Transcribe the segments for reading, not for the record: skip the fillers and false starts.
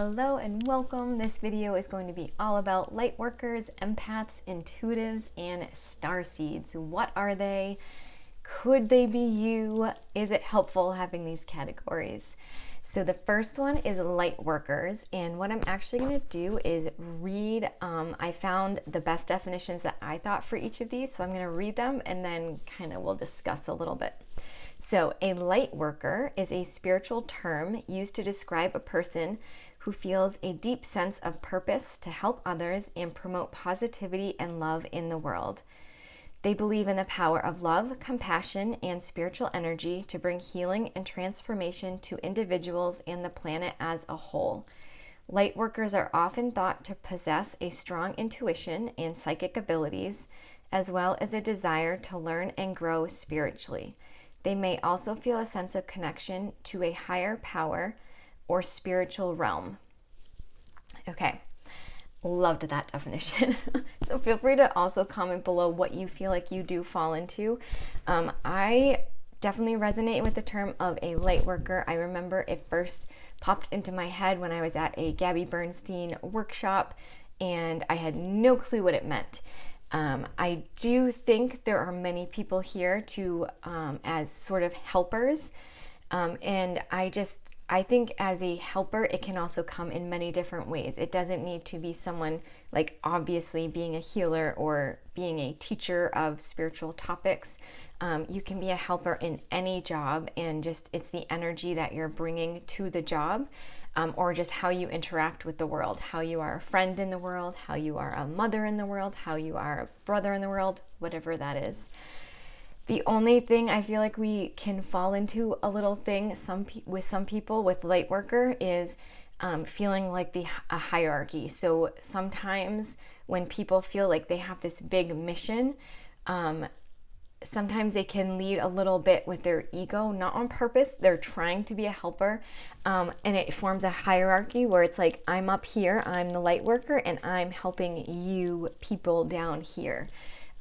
Hello and welcome. This video is going to be all about lightworkers, empaths, intuitives, and starseeds. What are they? Could they be you? Is it helpful having these categories? So the first one is lightworkers, and what I'm actually going to do is read, I found the best definitions that I thought for each of these, so I'm going to read them and then kind of we'll discuss a little bit. So a lightworker is a spiritual term used to describe a person who feels a deep sense of purpose to help others and promote positivity and love in the world. They believe in the power of love, compassion, and spiritual energy to bring healing and transformation to individuals and the planet as a whole. Lightworkers are often thought to possess a strong intuition and psychic abilities, as well as a desire to learn and grow spiritually. They may also feel a sense of connection to a higher power or spiritual realm. Okay, loved that definition. So feel free to also comment below what you feel like you do fall into. I definitely resonate with the term of a light worker. I remember it first popped into my head when I was at a Gabby Bernstein workshop and I had no clue what it meant. I do think there are many people here to as sort of helpers, and I think as a helper, it can also come in many different ways. It doesn't need to be someone like obviously being a healer or being a teacher of spiritual topics. You can be a helper in any job, and just it's the energy that you're bringing to the job, or just how you interact with the world, how you are a friend in the world, how you are a mother in the world, how you are a brother in the world, whatever that is. The only thing I feel like we can fall into a little thing with some people with lightworker is feeling like a hierarchy. So sometimes when people feel like they have this big mission, sometimes they can lead a little bit with their ego, not on purpose. They're trying to be a helper, and it forms a hierarchy where it's like, I'm up here, I'm the light worker, and I'm helping you people down here.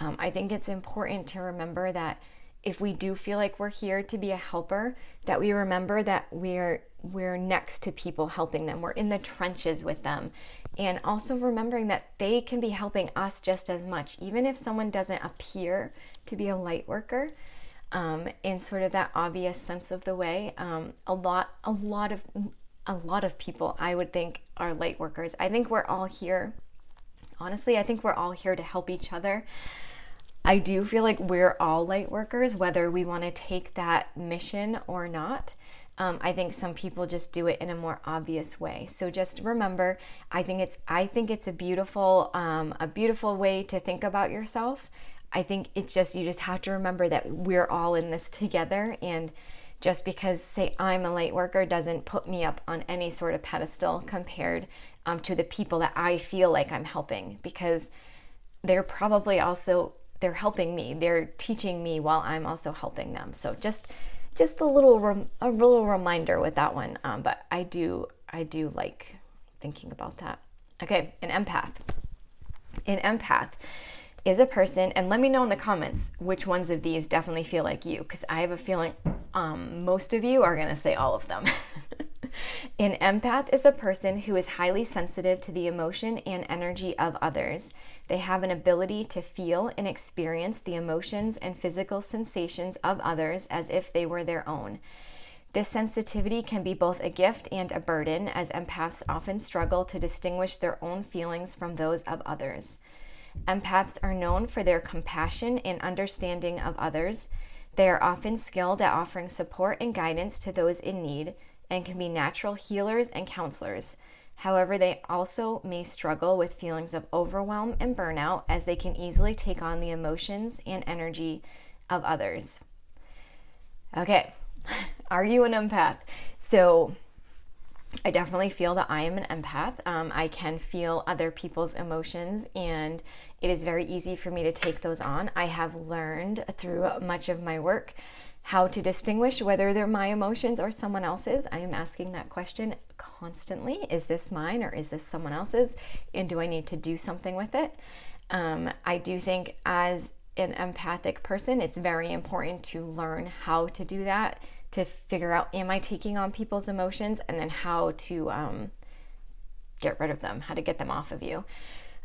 I think it's important to remember that if we do feel like we're here to be a helper, that we remember that we're next to people helping them. We're in the trenches with them. And also remembering that they can be helping us just as much, even if someone doesn't appear to be a light worker, in sort of that obvious sense of the way. A lot of people, I would think, are light workers. I think we're all here. Honestly, I think we're all here to help each other. I do feel like we're all light workers, whether we want to take that mission or not. I think some people just do it in a more obvious way. So just remember, I think it's a beautiful way to think about yourself. I think it's just, you just have to remember that we're all in this together, and just because, say, I'm a light worker doesn't put me up on any sort of pedestal compared to the people that I feel like I'm helping, because they're probably also, they're helping me, they're teaching me while I'm also helping them. So just a little reminder with that one. But I do like thinking about that. Okay, an empath. An empath is a person, and let me know in the comments which ones of these definitely feel like you, because I have a feeling most of you are going to say all of them. An empath is a person who is highly sensitive to the emotion and energy of others. They have an ability to feel and experience the emotions and physical sensations of others as if they were their own. This sensitivity can be both a gift and a burden, as empaths often struggle to distinguish their own feelings from those of others. Empaths are known for their compassion and understanding of others. They are often skilled at offering support and guidance to those in need, and can be natural healers and counselors. However, they also may struggle with feelings of overwhelm and burnout, as they can easily take on the emotions and energy of others. Okay, are you an empath? So I definitely feel that I am an empath. I can feel other people's emotions, and it is very easy for me to take those on. I have learned through much of my work how to distinguish whether they're my emotions or someone else's. I am asking that question constantly. Is this mine or is this someone else's? And do I need to do something with it? I do think as an empathic person, it's very important to learn how to do that, to figure out, am I taking on people's emotions, and then how to get rid of them, how to get them off of you.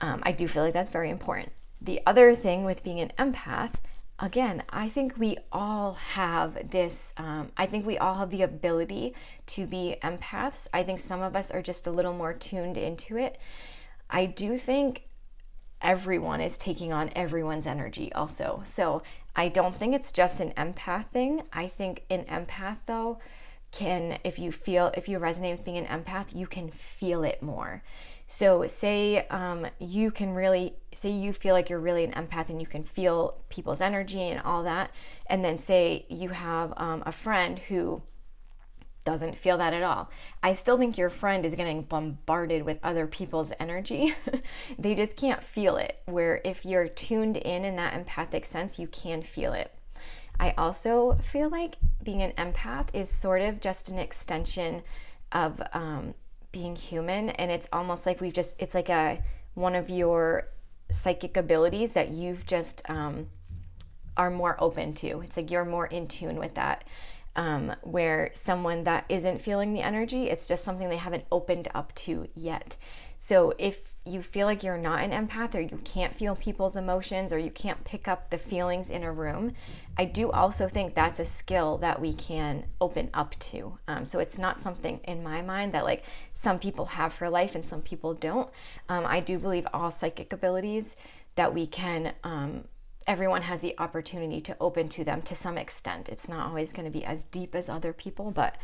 I do feel like that's very important. The other thing with being an empath, again, I think we all have this, I think we all have the ability to be empaths. I think some of us are just a little more tuned into it. I do think everyone is taking on everyone's energy also. So I don't think it's just an empath thing. I think an empath though if you resonate with being an empath, you can feel it more. So say you feel like you're really an empath and you can feel people's energy and all that. And then say you have a friend who doesn't feel that at all. I still think your friend is getting bombarded with other people's energy. They just can't feel it. Where if you're tuned in that empathic sense, you can feel it. I also feel like being an empath is sort of just an extension of being human, and it's almost like it's like one of your psychic abilities that you've just are more open to. It's like you're more in tune with that. Where someone that isn't feeling the energy, it's just something they haven't opened up to yet. So if you feel like you're not an empath, or you can't feel people's emotions, or you can't pick up the feelings in a room, I do also think that's a skill that we can open up to. So it's not something in my mind that like some people have for life and some people don't. I do believe all psychic abilities that we can, everyone has the opportunity to open to them to some extent. It's not always going to be as deep as other people, but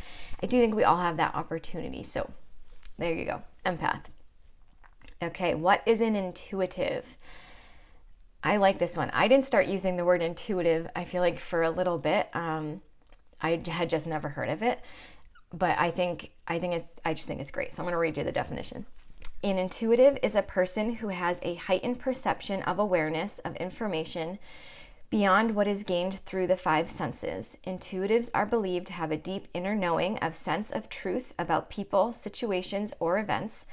I do think we all have that opportunity. So there you go, empath. Okay, what is an intuitive? I like this one. I didn't start using the word intuitive, I feel like, for a little bit. I had just never heard of it, but I just think it's great. So I'm going to read you the definition. An intuitive is a person who has a heightened perception of awareness of information beyond what is gained through the five senses. Intuitives are believed to have a deep inner knowing of sense of truth about people, situations, or events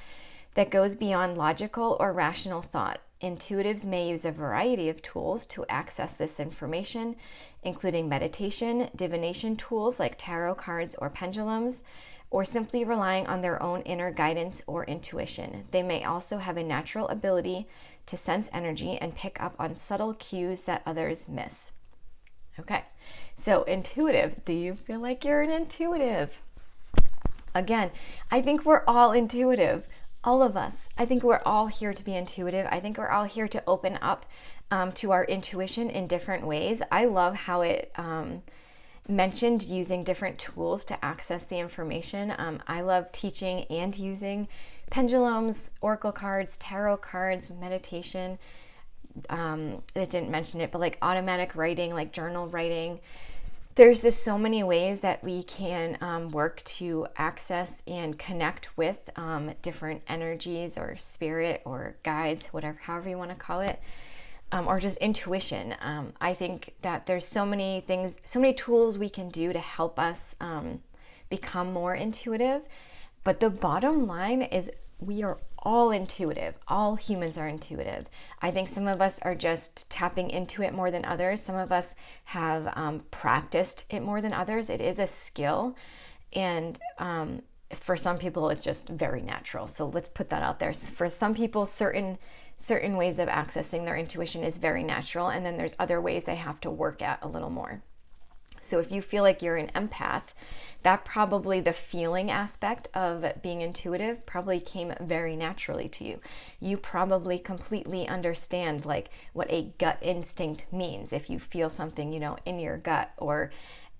that goes beyond logical or rational thought. Intuitives may use a variety of tools to access this information, including meditation, divination tools like tarot cards or pendulums, or simply relying on their own inner guidance or intuition. They may also have a natural ability to sense energy and pick up on subtle cues that others miss. Okay, so intuitive. Do you feel like you're an intuitive? Again, I think we're all intuitive. All of us. I think we're all here to be intuitive. I think we're all here to open up to our intuition in different ways. I love how it mentioned using different tools to access the information. I love teaching and using pendulums, oracle cards, tarot cards, meditation. It didn't mention it, but like automatic writing, like journal writing. There's just so many ways that we can work to access and connect with different energies or spirit or guides, however you want to call it, or just intuition. I think that there's so many things, so many tools we can do to help us become more intuitive. But the bottom line is we are all intuitive. All humans are intuitive. I think some of us are just tapping into it more than others. Some of us have practiced it more than others. It is a skill. And for some people, it's just very natural. So let's put that out there. For some people, certain ways of accessing their intuition is very natural. And then there's other ways they have to work at a little more. So if you feel like you're an empath, that probably the feeling aspect of being intuitive probably came very naturally to you. You probably completely understand like what a gut instinct means. If you feel something, in your gut or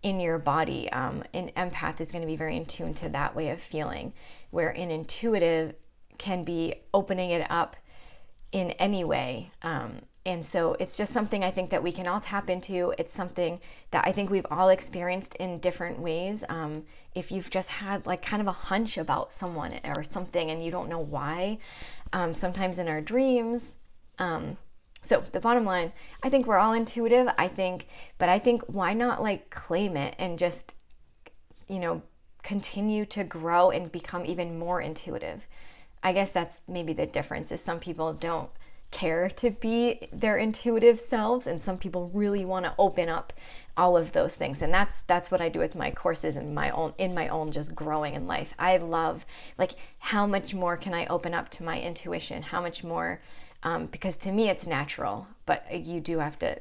in your body, an empath is going to be very in tune to that way of feeling, where an intuitive can be opening it up in any way. And so it's just something I think that we can all tap into. It's something that I think we've all experienced in different ways. If you've just had like kind of a hunch about someone or something and you don't know why, sometimes in our dreams. So the bottom line, I think we're all intuitive, but I think why not like claim it and just, continue to grow and become even more intuitive. I guess that's maybe the difference is some people don't care to be their intuitive selves, and some people really want to open up all of those things. And that's what I do with my courses and in my own just growing in life. I love, like, how much more can I open up to my intuition? How much more, because to me it's natural, but you do have to,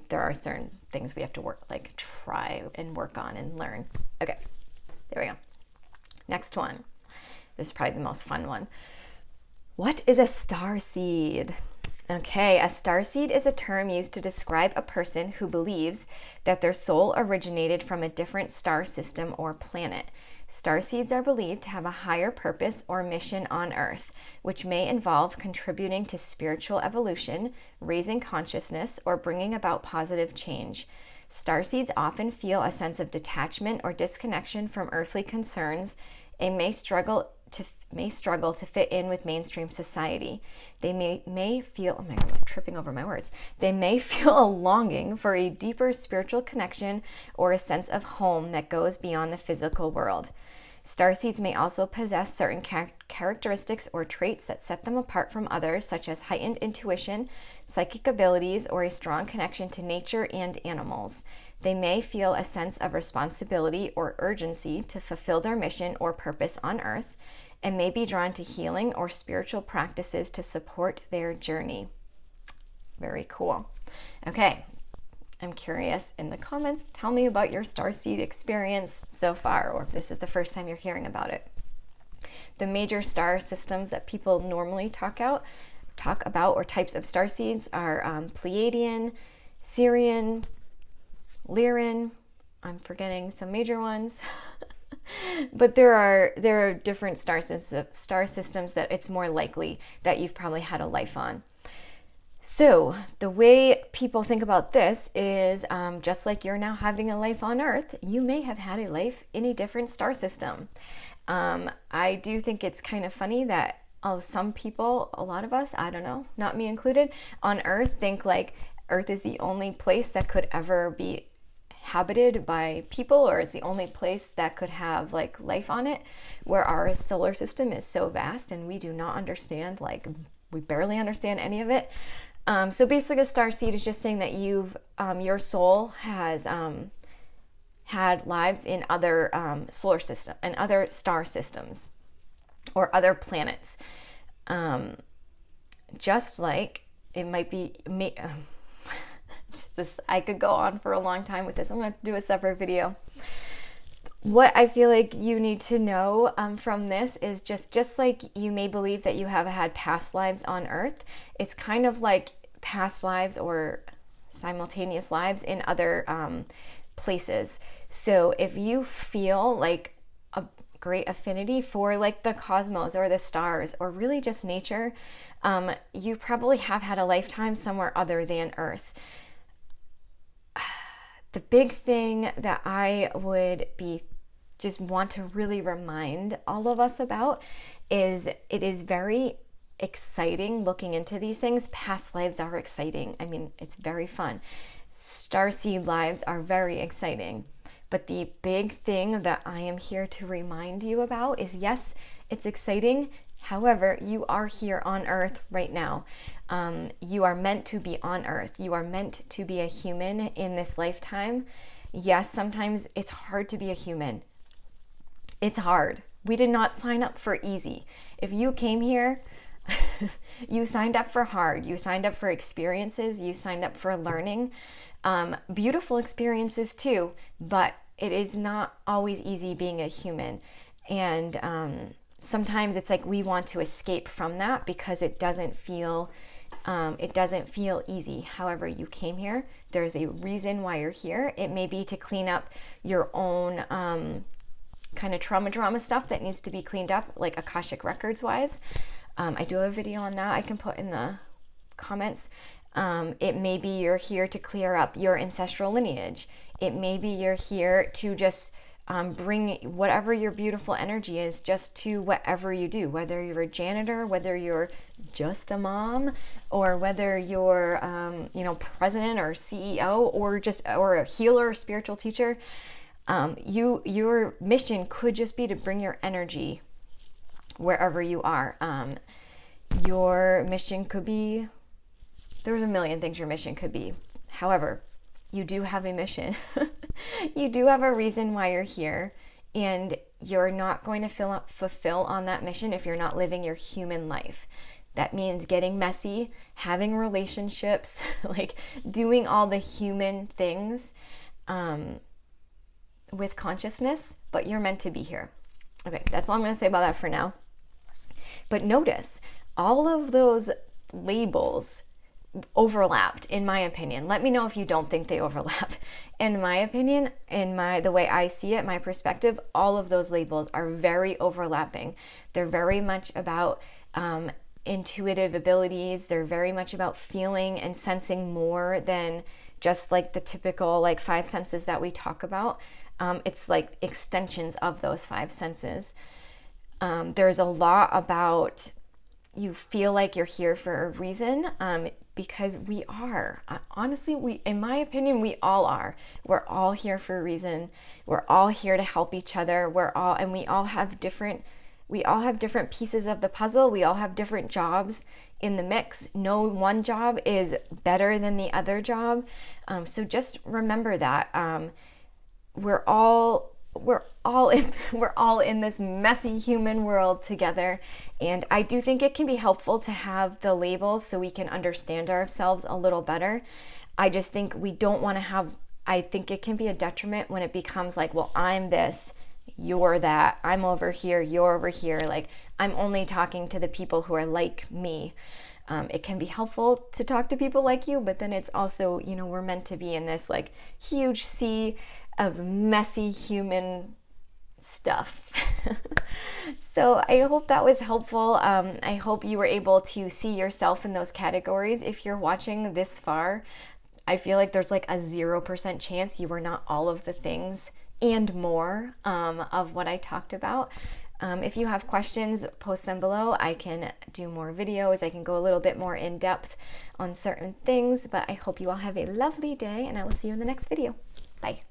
there are certain things we have to try and work on and learn. Okay, there we go. Next one. This is probably the most fun one. What is a starseed? Okay, a starseed is a term used to describe a person who believes that their soul originated from a different star system or planet. Starseeds are believed to have a higher purpose or mission on Earth, which may involve contributing to spiritual evolution, raising consciousness, or bringing about positive change. Starseeds often feel a sense of detachment or disconnection from earthly concerns and may struggle to fit in with mainstream society. They may feel, oh my God, I'm tripping over my words. They may feel a longing for a deeper spiritual connection or a sense of home that goes beyond the physical world. Starseeds may also possess certain characteristics or traits that set them apart from others, such as heightened intuition, psychic abilities, or a strong connection to nature and animals. They may feel a sense of responsibility or urgency to fulfill their mission or purpose on Earth, and may be drawn to healing or spiritual practices to support their journey. Very cool. Okay, I'm curious, in the comments, tell me about your starseed experience so far, or if this is the first time you're hearing about it. The major star systems that people normally talk about, or types of starseeds are Pleiadian, Sirian, Lyran. I'm forgetting some major ones. But there are different star systems that it's more likely that you've probably had a life on. So the way people think about this is just like you're now having a life on Earth, you may have had a life in a different star system. I do think it's kind of funny that some people, a lot of us, I don't know, not me included, on Earth think like Earth is the only place that could ever be habited by people, or it's the only place that could have like life on it, where our solar system is so vast and we do not understand, like we barely understand any of it. So basically a starseed is just saying that your soul has had lives in other solar system and other star systems or other planets. Just like it might be I could go on for a long time with this. I'm going to do a separate video. What I feel like you need to know from this is just like you may believe that you have had past lives on Earth, it's kind of like past lives or simultaneous lives in other places. So if you feel like a great affinity for like the cosmos or the stars or really just nature, you probably have had a lifetime somewhere other than Earth. The big thing that I would just want to really remind all of us about is it is very exciting looking into these things. Past lives are exciting. I mean, it's very fun. Starseed lives are very exciting. But the big thing that I am here to remind you about is, yes, it's exciting. However, you are here on Earth right now. You are meant to be on Earth. You are meant to be a human in this lifetime. Yes, sometimes it's hard to be a human. It's hard. We did not sign up for easy. If you came here, you signed up for hard. You signed up for experiences. You signed up for learning. Beautiful experiences too, but it is not always easy being a human. And sometimes it's like we want to escape from that because it doesn't feel easy. However, you came here. There's a reason why you're here. It may be to clean up your own kind of trauma stuff that needs to be cleaned up, like Akashic Records wise. I do have a video on that I can put in the comments. It may be you're here to clear up your ancestral lineage. It may be you're here to just bring whatever your beautiful energy is just to whatever you do, whether you're a janitor, whether you're just a mom, or whether you're president or CEO, or a healer, spiritual teacher. Your mission could just be to bring your energy wherever you are. Your mission could be there's a million things your mission could be. However, you do have a mission. You do have a reason why you're here, and you're not going to fulfill on that mission if you're not living your human life. That means getting messy, having relationships, like doing all the human things with consciousness, but you're meant to be here. Okay, that's all I'm going to say about that for now. But notice, all of those labels overlapped, in my opinion. Let me know if you don't think they overlap. In my opinion, the way I see it, my perspective, all of those labels are very overlapping. They're very much about intuitive abilities. They're very much about feeling and sensing more than just like the typical like 5 senses that we talk about. It's like extensions of those 5 senses. There's a lot about you feel like you're here for a reason, because we are. Honestly, in my opinion, we all are. We're all here for a reason. We're all here to help each other. We all have different pieces of the puzzle. We all have different jobs in the mix. No one job is better than the other job. So just remember that we're all in this messy human world together. And I do think it can be helpful to have the labels so we can understand ourselves a little better. I just think we don't want to I think it can be a detriment when it becomes like, well, I'm this, you're that, I'm over here, you're over here. Like, I'm only talking to the people who are like me. It can be helpful to talk to people like you, but then it's also, we're meant to be in this like huge sea of messy human stuff. So I hope that was helpful. I hope you were able to see yourself in those categories. If you're watching this far, I feel like there's like a 0% chance you are not all of the things and more of what I talked about. If you have questions, post them below. I can do more videos. I can go a little bit more in depth on certain things, but I hope you all have a lovely day, and I will see you in the next video. Bye.